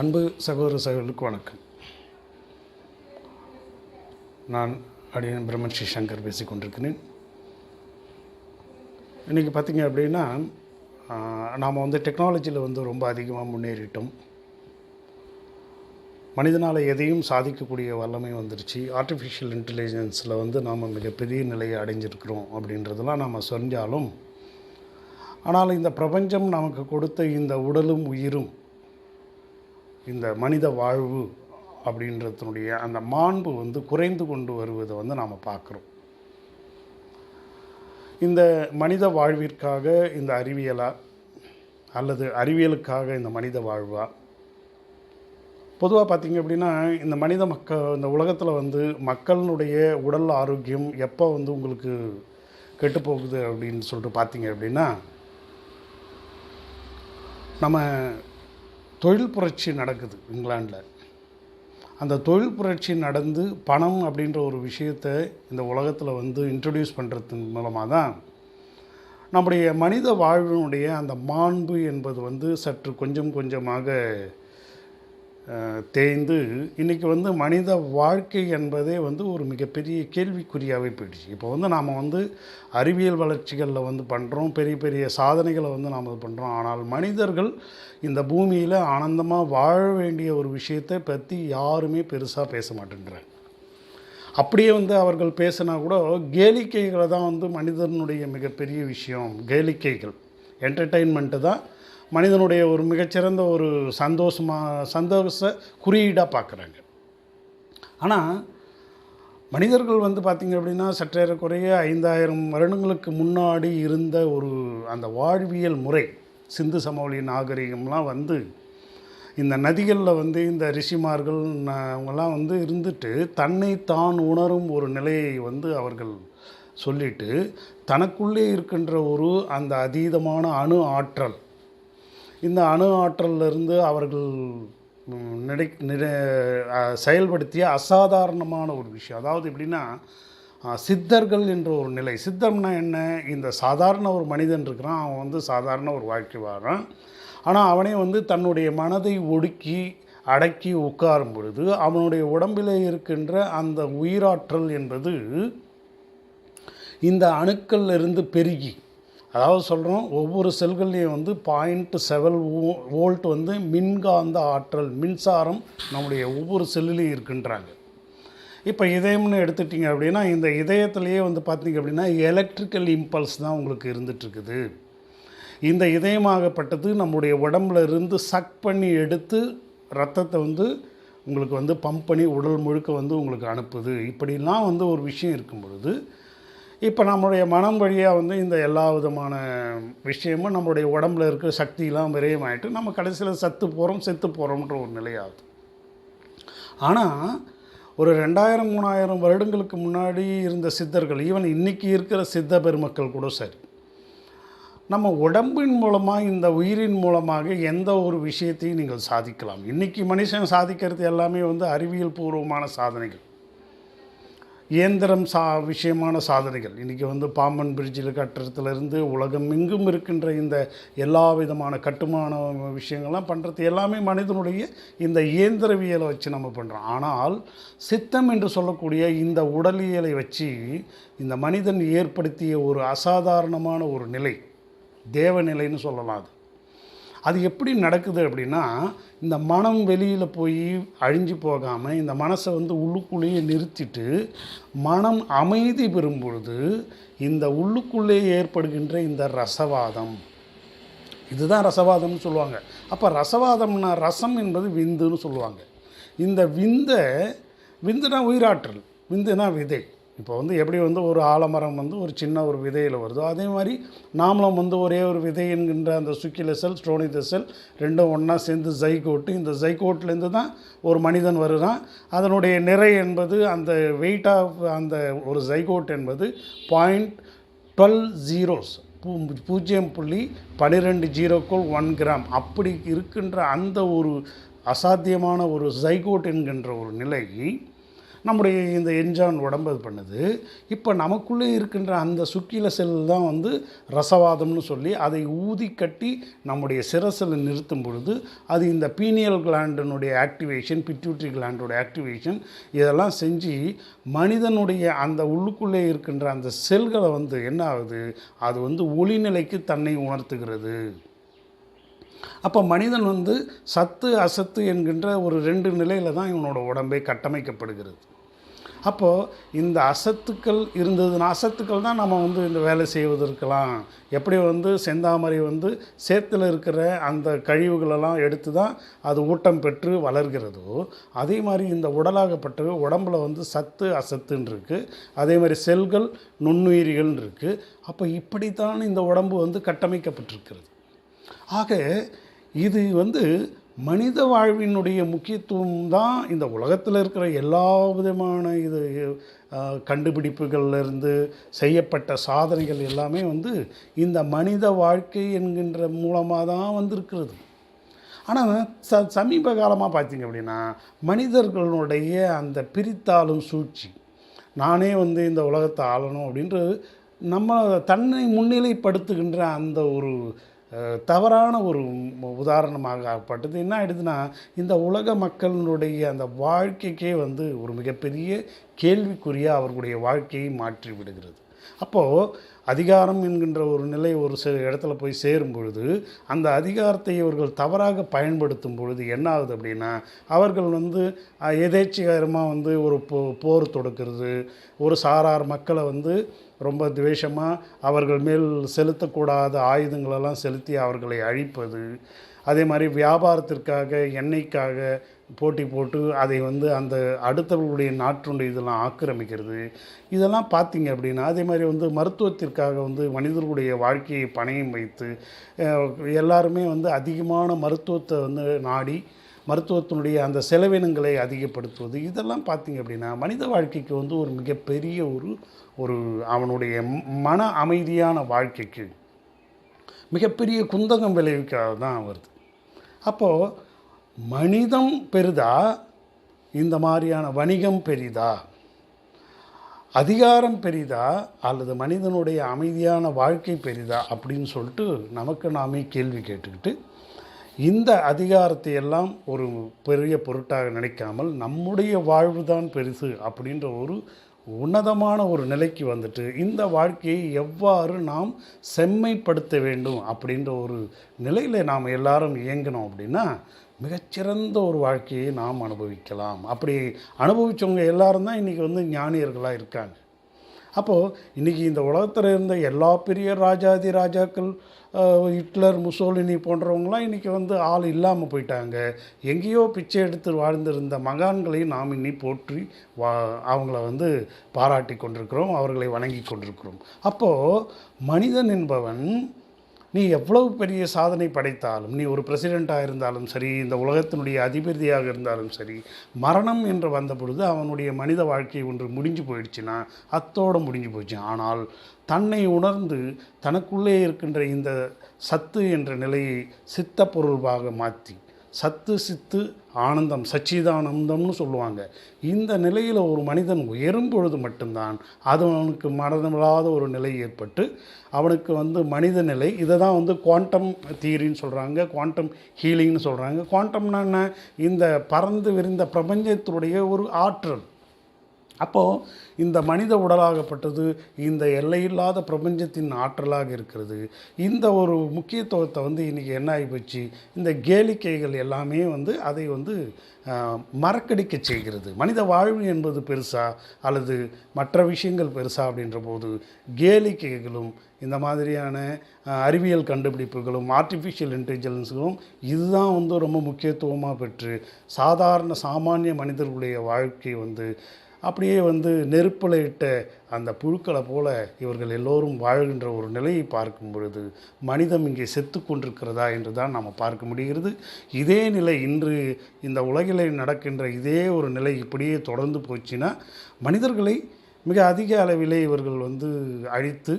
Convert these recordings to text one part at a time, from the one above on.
அன்பு சகோதர சகோதரர்களுக்கு வணக்கம். நான் அடியன் பிரம்மன் ஸ்ரீ சங்கர் பேசிக் கொண்டிருக்கிறேன். இன்றைக்கி பார்த்திங்க அப்படின்னா நாம் டெக்னாலஜியில் ரொம்ப அதிகமாக முன்னேறிட்டோம். மனிதனால் எதையும் சாதிக்கக்கூடிய வல்லமை வந்துருச்சு. ஆர்டிஃபிஷியல் இன்டெலிஜென்ஸில் நாம் மிகப்பெரிய நிலையை அடைஞ்சிருக்கிறோம் அப்படின்றதெல்லாம் நாம் சொன்னாலும், ஆனால் இந்த பிரபஞ்சம் நமக்கு கொடுத்த இந்த உடலும் உயிரும், இந்த மனித வாழ்வு அப்படின்றதுனுடைய அந்த மாண்பு குறைந்து கொண்டு வருவதை நாம் பார்க்குறோம். இந்த மனித வாழ்விற்காக இந்த அறிவியலா அல்லது அறிவியலுக்காக இந்த மனித வாழ்வா? பொதுவாக பார்த்திங்க அப்படின்னா இந்த இந்த உலகத்தில் மக்களுடைய உடல் ஆரோக்கியம் எப்போ உங்களுக்கு கெட்டுப்போகுது அப்படின்னு சொல்லிட்டு பார்த்திங்க அப்படின்னா, நம்ம தொழில் புரட்சி நடக்குது இங்கிலாண்டில். அந்த தொழில் புரட்சி நடந்து பணம் அப்படின்ற ஒரு விஷயத்தை இந்த உலகத்தில் இன்ட்ரடியூஸ் பண்ணுறது மூலமாக தான் நம்முடைய மனித வாழ்வினுடைய அந்த மாண்பு என்பது சற்று கொஞ்சம் கொஞ்சமாக தேய்ந்து இன்றைக்கி மனித வாழ்க்கை என்பதே ஒரு மிகப்பெரிய கேள்விக்குறியாகவே போயிடுச்சு. இப்போ நாம் அறிவியல் வளர்ச்சிகளில் பண்ணுறோம், பெரிய பெரிய சாதனைகளை நாம் இது பண்ணுறோம். ஆனால் மனிதர்கள் இந்த பூமியில் ஆனந்தமாக வாழ வேண்டிய ஒரு விஷயத்தை பற்றி யாருமே பெருசாக பேச மாட்டேன்றாங்க. அப்படியே அவர்கள் பேசினா கூட கேளிக்கைகளை தான் மனிதனுடைய மிகப்பெரிய விஷயம். கேளிக்கைகள், என்டர்டெயின்மெண்ட்டு தான் மனிதனுடைய ஒரு மிகச்சிறந்த ஒரு சந்தோஷ குறியீடாக பார்க்குறாங்க. ஆனால் மனிதர்கள் பார்த்திங்க அப்படின்னா சற்றேறக்குறைய 5000 வருடங்களுக்கு முன்னாடி இருந்த அந்த வாழ்வியல் முறை, சிந்து சமவெளி நாகரிகம்லாம் இந்த நதிகளில் இந்த ரிஷிமார்கள் அவங்கெல்லாம் இருந்துட்டு தன்னை தான் உணரும் ஒரு நிலையை அவர்கள் சொல்லிட்டு தனக்குள்ளே இருக்கின்ற அந்த அதீதமான அணு ஆற்றல், இந்த அணு ஆற்றலிருந்து அவர்கள் செயல்படுத்திய அசாதாரணமான ஒரு விஷயம். அதாவது எப்படின்னா, சித்தர்கள் என்ற ஒரு நிலை. சித்தம்னா என்ன? இந்த சாதாரண ஒரு மனிதன் இருக்கிறான், அவன் சாதாரண ஒரு வாழ்க்கை வாழறான். ஆனால் அவனே தன்னுடைய மனதை ஒடுக்கி அடக்கி உட்காரும் பொழுது அவனுடைய உடம்பில் இருக்கின்ற அந்த உயிராற்றல் என்பது இந்த அணுக்களிலிருந்து பெருகி, அதாவது சொல்கிறோம், ஒவ்வொரு செல்கள்லேயும் 0.7 வோல்ட் மின்காந்த ஆற்றல், மின்சாரம் நம்முடைய ஒவ்வொரு செல்லுலேயும் இருக்குன்றாங்க. இப்போ இதயம்னு எடுத்துட்டிங்க அப்படின்னா, இந்த இதயத்துலேயே பார்த்திங்க அப்படின்னா எலக்ட்ரிக்கல் இம்பல்ஸ் தான் உங்களுக்கு இருந்துகிட்ருக்குது. இந்த இதயமாகப்பட்டது நம்முடைய உடம்புல இருந்து சக் பண்ணி எடுத்து ரத்தத்தை உங்களுக்கு பம்ப் பண்ணி உடல் முழுக்க உங்களுக்கு அனுப்புது. இப்படிலாம் ஒரு விஷயம் இருக்கும் பொழுது, இப்போ நம்மளுடைய மனம் வழியாக இந்த எல்லா விதமான விஷயமும் நம்மளுடைய உடம்பில் இருக்கிற சக்தியெலாம் விரயமாயிட்டு நம்ம கடைசியில் செத்து போகிறோம்ன்ற ஒரு நிலையாகுது. ஆனால் ஒரு 2000-3000 வருடங்களுக்கு முன்னாடி இருந்த சித்தர்கள், ஈவன் இன்றைக்கி இருக்கிற சித்த பெருமக்கள் கூட சரி, நம்ம உடம்பின் மூலமாக, இந்த உயிரின் மூலமாக எந்த ஒரு விஷயத்தையும் நீங்கள் சாதிக்கலாம். இன்றைக்கி மனுஷன் சாதிக்கிறது எல்லாமே அறிவியல் பூர்வமான சாதனைகள், இயந்திரம் விஷயமான சாதனைகள். இன்றைக்கி பாம்பன் பிரிட்ஜில் கட்டுறதுலேருந்து உலகம் எங்கும் இருக்கின்ற இந்த எல்லா விதமான கட்டுமான விஷயங்கள்லாம் பண்ணுறது எல்லாமே மனிதனுடைய இந்த இயந்திரவியலை வச்சு நம்ம பண்ணுறோம். ஆனால் சித்தம் என்று சொல்லக்கூடிய இந்த உடலியலை வச்சு இந்த மனிதன் ஏற்படுத்திய ஒரு அசாதாரணமான ஒரு நிலை, தேவநிலைன்னு சொல்லலாம். அது எப்படி நடக்குது அப்படின்னா, இந்த மனம் வெளியில் போய் அழிஞ்சு போகாமல் இந்த மனசை உள்ளுக்குள்ளேயே நிறுத்திட்டு மனம் அமைதி பெறும் பொழுது இந்த உள்ளுக்குள்ளே ஏற்படுகின்ற இந்த ரசவாதம், இதுதான் ரசவாதம்னு சொல்லுவாங்க. அப்போ ரசவாதம்னா, ரசம் என்பது விந்துன்னு சொல்லுவாங்க. இந்த விந்துனா உயிராற்றல், விந்துனா விதை. இப்போ எப்படி ஒரு ஆலமரம் ஒரு சின்ன ஒரு விதையில் வருதோ, அதே மாதிரி நாமளும் ஒரே ஒரு விதை என்கின்ற அந்த சுக்கில செல், ஸ்ட்ரோனித செல் ரெண்டும் ஒன்றா சேர்ந்து ஜைகோட்டு, இந்த ஜைகோட்லேருந்து தான் ஒரு மனிதன் வருகிறான். அதனுடைய நிறை என்பது, அந்த வெயிட் ஆஃப் அந்த ஒரு ஜைகோட் என்பது 0.12 0.12 கிராம் அப்படி இருக்கின்ற அந்த ஒரு அசாத்தியமான ஒரு ஜைகோட் என்கின்ற ஒரு நிலை நம்முடைய இந்த என்ஜான் உடம்பு அது பண்ணுது. இப்போ நமக்குள்ளே இருக்கின்ற அந்த சுக்கில செல் தான் வந்து ரசவாதம்னு சொல்லி அதை ஊதி கட்டி நம்முடைய சிரசில் நிறுத்தும் பொழுது அது இந்த பீனியல் கிளாண்டினுடைய ஆக்டிவேஷன், பிட்யூட்ரி கிளாண்டோட ஆக்டிவேஷன் இதெல்லாம் செஞ்சு மனிதனுடைய அந்த உள்ளுக்குள்ளே இருக்கின்ற அந்த செல்களை வந்து என்ன ஆகுது, அது வந்து ஒளிநிலைக்கு தன்னை உணர்த்துகிறது. அப்போ மனிதன் வந்து சத்து அசத்து என்கின்ற ஒரு 2 நிலையில் தான் இவனோட உடம்பே கட்டமைக்கப்படுகிறது. அப்போது இந்த அசத்துக்கள் இருந்ததுன்னா, அசத்துக்கள் தான் நம்ம வந்து இந்த வேலை செய்வதற்கெல்லாம் எப்படி வந்து செந்தாமரை வந்து சேத்துல இருக்கிற அந்த கழிவுகளெல்லாம் எடுத்து தான் அது ஊட்டம் பெற்று வளர்கிறதோ, அதே மாதிரி இந்த உடலாகப்பட்டது உடம்பில் வந்து சத்து அசத்துன்னு இருக்குது. அதே மாதிரி செல்கள் நுண்ணுயிரிகள்னு இருக்குது. அப்போ இப்படித்தான் இந்த உடம்பு வந்து கட்டமைக்கப்பட்டிருக்கிறது. ஆக இது வந்து மனித வாழ்வினுடைய முக்கியத்துவம் தான் இந்த உலகத்தில் இருக்கிற எல்லா விதமான இது கண்டுபிடிப்புகள்லேருந்து செய்யப்பட்ட சாதனைகள் எல்லாமே வந்து இந்த மனித வாழ்க்கை என்கின்ற மூலமாக தான் வந்திருக்கிறது. ஆனால் சமீப காலமாக பார்த்திங்க அப்படின்னா மனிதர்களுடைய அந்த பிரித்தாளும் சூழ்ச்சி, நானே வந்து இந்த உலகத்தை ஆளணும் அப்படின்றது நம்ம தன்னை முன்னிலைப்படுத்துகின்ற அந்த ஒரு தவறான ஒரு உதாரணமாக ஆகப்பட்டது. என்ன ஆகிடுதுன்னா, இந்த உலக மக்களினுடைய அந்த வாழ்க்கைக்கே வந்து ஒரு மிகப்பெரிய கேள்விக்குறியாக அவர்களுடைய வாழ்க்கையை மாற்றி விடுகிறது. அப்போது அதிகாரம் என்கின்ற ஒரு நிலை ஒரு இடத்துல போய் சேரும் பொழுது அந்த அதிகாரத்தை இவர்கள் தவறாக பயன்படுத்தும் பொழுது என்ன ஆகுது அப்படின்னா, அவர்கள் வந்து எதேச்சிகரமாக வந்து ஒரு போர் தொடுக்கிறது, ஒரு சாரார் மக்களை வந்து ரொம்ப துவேஷமாக அவர்கள் மேல் செலுத்தக்கூடாத ஆயுதங்களெல்லாம் செலுத்தி அவர்களை அழிப்பது, அதே மாதிரி வியாபாரத்திற்காக எண்ணெய்க்காக போட்டி போட்டு அதை வந்து அந்த அடுத்தவர்களுடைய நாட்டுடைய இதெல்லாம் ஆக்கிரமிக்கிறது, இதெல்லாம் பார்த்திங்க அப்படின்னா, அதே மாதிரி வந்து மருத்துவத்திற்காக வந்து மனிதர்களுடைய வாழ்க்கையை பணயம் வைத்து எல்லாருமே வந்து அதிகமான மருத்துவத்தை வந்து நாடி மருத்துவத்தினுடைய அந்த செலவினங்களை அதிகப்படுத்துவது, இதெல்லாம் பார்த்திங்க அப்படின்னா மனித வாழ்க்கைக்கு வந்து ஒரு மிகப்பெரிய ஒரு அவனுடைய மன அமைதியான வாழ்க்கைக்கு மிகப்பெரிய குந்தகம் விளைவிக்காக தான் வருது. அப்போது மனிதம் பெரிதா, இந்த மாதிரியான வணிகம் பெரிதா, அதிகாரம் பெரிதா, அல்லது மனிதனுடைய அமைதியான வாழ்க்கை பெரிதா அப்படின்னு சொல்லிட்டு நமக்கு நாமே கேள்வி கேட்டுக்கிட்டு இந்த அதிகாரத்தை எல்லாம் ஒரு பெரிய பொருட்டாக நினைக்காமல் நம்முடைய வாழ்வு தான் பெருசு அப்படின்ற ஒரு உன்னதமான ஒரு நிலைக்கு வந்துட்டு இந்த வாழ்க்கையை எவ்வாறு நாம் செம்மைப்படுத்த வேண்டும் அப்படின்ற ஒரு நிலையில் நாம் எல்லாரும் இயங்கினோம் அப்படின்னா மிகச்சிறந்த ஒரு வாழ்க்கையை நாம் அனுபவிக்கலாம். அப்படி அனுபவித்தவங்க எல்லாரும் தான் இன்றைக்கி வந்து ஞானியர்களாக இருக்காங்க. அப்போது இன்றைக்கி இந்த உலகத்தில் இருந்த எல்லா பெரிய ராஜாதி ராஜாக்கள், ஹிட்லர், முசோலினி போன்றவங்களாம் இன்றைக்கி வந்து ஆள் இல்லாமல் போயிட்டாங்க. எங்கேயோ பிச்சை எடுத்து வாழ்ந்திருந்த மகான்களை நாம் இன்னி போற்றி அவங்கள வந்து பாராட்டி கொண்டிருக்கிறோம், அவர்களை வணங்கி கொண்டிருக்கிறோம். அப்போது மனிதன் என்பவன் நீ எவ்வளவு பெரிய சாதனை படைத்தாலும், நீ ஒரு பிரசிடெண்ட்டாக இருந்தாலும் சரி, இந்த உலகத்தினுடைய அதிபதியாக இருந்தாலும் சரி, மரணம் என்று வந்த பொழுது அவனுடைய மனித வாழ்க்கை ஒன்று முடிஞ்சு போயிடுச்சுன்னா அத்தோடு முடிஞ்சு போச்சு. ஆனால் தன்னை உணர்ந்து தனக்குள்ளே இருக்கின்ற இந்த சத்து என்ற நிலையை சித்த பொருள்வாக மாற்றி, சத்து சித்து ஆனந்தம் சச்சிதானந்தம்னு சொல்லுவாங்க, இந்த நிலையில் ஒரு மனிதன் உயரும் பொழுது மட்டும்தான் அது அவனுக்கு மரணமில்லாத ஒரு நிலை ஏற்பட்டு அவனுக்கு வந்து மனித நிலை, இதை தான் வந்து குவாண்டம் தியரின்னு சொல்கிறாங்க, குவாண்டம் ஹீலிங்னு சொல்கிறாங்க. குவாண்டம்னா என்ன? இந்த பறந்து விரிந்த பிரபஞ்சத்தினுடைய ஒரு ஆற்றல். அப்போது இந்த மனித உடலாகப்பட்டது இந்த எல்லையில்லாத பிரபஞ்சத்தின் ஆற்றலாக இருக்கிறது. இந்த ஒரு முக்கியத்துவத்தை வந்து இன்றைக்கி என்ன ஆகிப்போச்சு, இந்த கேளிக்கைகள் எல்லாமே வந்து அதை வந்து மறக்கடிக்க செய்கிறது. மனித வாழ்வு என்பது பெருசா அல்லது மற்ற விஷயங்கள் பெருசா அப்படின்ற போது கேளிக்கைகளும் இந்த மாதிரியான அறிவியல் கண்டுபிடிப்புகளும் ஆர்டிஃபிஷியல் இன்டெலிஜென்ஸுகளும் இதுதான் வந்து ரொம்ப முக்கியத்துவமாக பெற்று சாதாரண சாமானிய மனிதர்களுடைய வாழ்க்கை வந்து அப்படியே வந்து நெருப்பில் இட்ட அந்த புழுக்களை போல இவர்கள் எல்லோரும் வாழ்கின்ற ஒரு நிலையை பார்க்கும் பொழுது மனிதம் இங்கே செத்து கொண்டிருக்கிறதா என்று தான் நாம் பார்க்க முடிகிறது. இதே நிலை இன்று இந்த உலகில் நடக்கின்ற இதே ஒரு நிலை இப்படியே தொடர்ந்து போச்சுன்னா மனிதர்களை மிக அதிக அளவிலே இவர்கள் வந்து அழித்து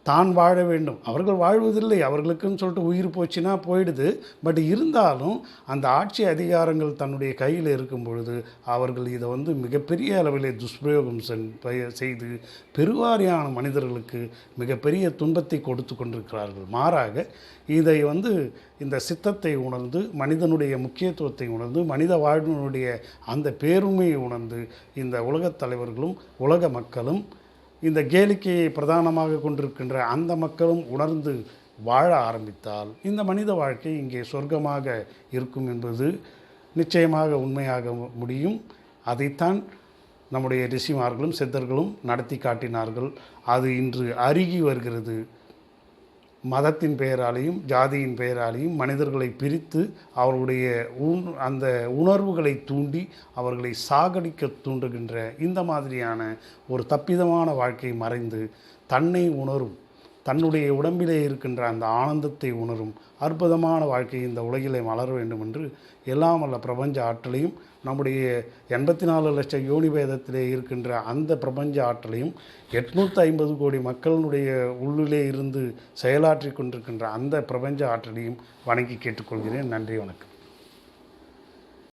தான் வாழ வேண்டும். அவர்கள் வாழ்வதில்லை, அவர்களுக்குன்னு சொல்லிட்டு உயிர் போச்சுன்னா போயிடுது. பட் இருந்தாலும் அந்த ஆட்சி அதிகாரங்கள் தன்னுடைய கையில் இருக்கும் பொழுது அவர்கள் இதை வந்து மிகப்பெரிய அளவிலே துஷ்பிரயோகம் செய்து பெருவாரியான மனிதர்களுக்கு மிகப்பெரிய துன்பத்தை கொடுத்து கொண்டிருக்கிறார்கள். மாறாக இதை வந்து இந்த சித்தத்தை உணர்ந்து, மனிதனுடைய முக்கியத்துவத்தை உணர்ந்து, மனித வாழ்வினுடைய அந்த பேருமையை உணர்ந்து இந்த உலகத் தலைவர்களும் உலக மக்களும் இந்த கேளிக்கையை பிரதானமாக கொண்டிருக்கின்ற அந்த மக்களும் உணர்ந்து வாழ ஆரம்பித்தால் இந்த மனித வாழ்க்கை இங்கே சொர்க்கமாக இருக்கும் என்பது நிச்சயமாக உண்மையாக முடியும். அதைத்தான் நம்முடைய ரிஷிமார்களும் சித்தர்களும் நடத்தி காட்டினார்கள். அது இன்று அருகி வருகிறது. மதத்தின் பெயராலையும் ஜாதியின் பெயராலையும் மனிதர்களை பிரித்து அவர்களுடைய அந்த உணர்வுகளை தூண்டி அவர்களை சாகடிக்க தூண்டுகின்ற இந்த மாதிரியான ஒரு தப்பிதமான வாழ்க்கை மறைந்து தன்னை உணரும், தன்னுடைய உடம்பிலே இருக்கின்ற அந்த ஆனந்தத்தை உணரும் அற்புதமான வாழ்க்கை இந்த உலகிலே மலர வேண்டும் என்று எல்லாம் வல்ல பிரபஞ்ச ஆற்றலையும் நம்முடைய 84 லட்சம் யோனி பேதத்திலே இருக்கின்ற அந்த பிரபஞ்ச ஆற்றலையும் 850 கோடி மக்களுடைய உள்ளிலே இருந்து செயலாற்றி கொண்டிருக்கின்ற அந்த பிரபஞ்ச ஆற்றலையும் வணங்கி கேட்டுக்கொள்கிறேன். நன்றி, வணக்கம்.